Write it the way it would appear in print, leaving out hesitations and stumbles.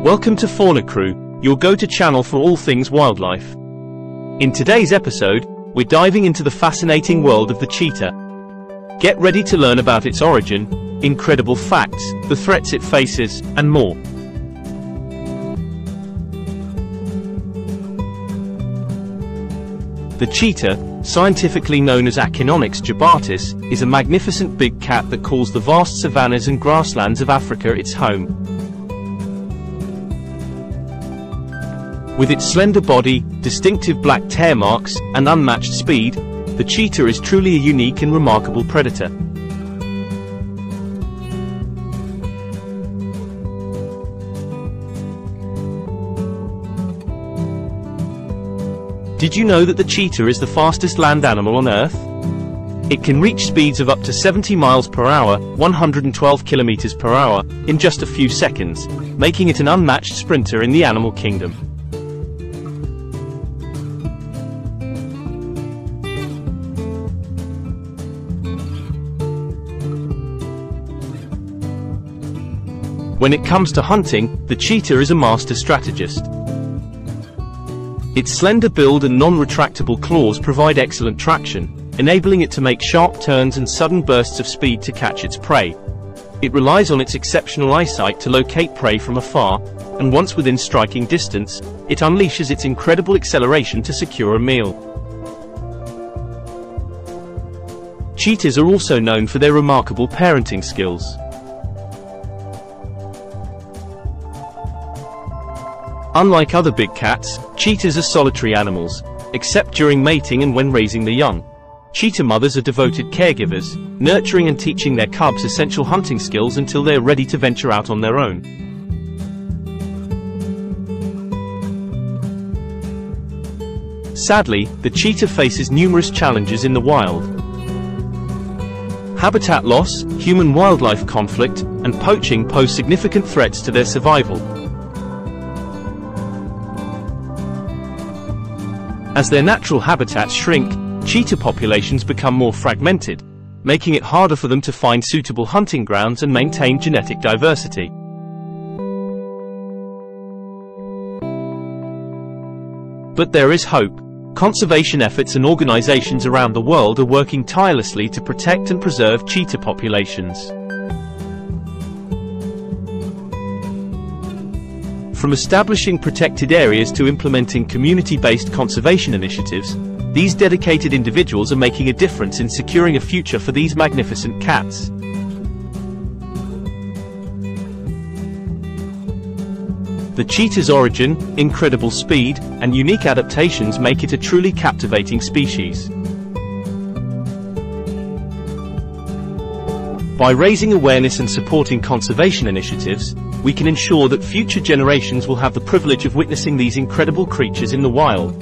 Welcome to Fauna Crew, your go-to channel for all things wildlife. In today's episode, we're diving into the fascinating world of the cheetah. Get ready to learn about its origin, incredible facts, the threats it faces, and more. The cheetah, scientifically known as Echinonyx jubatus, is a magnificent big cat that calls the vast savannas and grasslands of Africa its home. With its slender body, distinctive black tear marks, and unmatched speed, the cheetah is truly a unique and remarkable predator. Did you know that the cheetah is the fastest land animal on Earth? It can reach speeds of up to 70 miles per hour, 112 kilometers per hour, in just a few seconds, making it an unmatched sprinter in the animal kingdom. When it comes to hunting, the cheetah is a master strategist. Its slender build and non-retractable claws provide excellent traction, enabling it to make sharp turns and sudden bursts of speed to catch its prey. It relies on its exceptional eyesight to locate prey from afar, and once within striking distance, it unleashes its incredible acceleration to secure a meal. Cheetahs are also known for their remarkable parenting skills. Unlike other big cats, cheetahs are solitary animals, except during mating and when raising the young. Cheetah mothers are devoted caregivers, nurturing and teaching their cubs essential hunting skills until they are ready to venture out on their own. Sadly, the cheetah faces numerous challenges in the wild. Habitat loss, human-wildlife conflict, and poaching pose significant threats to their survival. As their natural habitats shrink, cheetah populations become more fragmented, making it harder for them to find suitable hunting grounds and maintain genetic diversity. But there is hope. Conservation efforts and organizations around the world are working tirelessly to protect and preserve cheetah populations. From establishing protected areas to implementing community-based conservation initiatives, these dedicated individuals are making a difference in securing a future for these magnificent cats. The cheetah's origin, incredible speed, and unique adaptations make it a truly captivating species. By raising awareness and supporting conservation initiatives, we can ensure that future generations will have the privilege of witnessing these incredible creatures in the wild.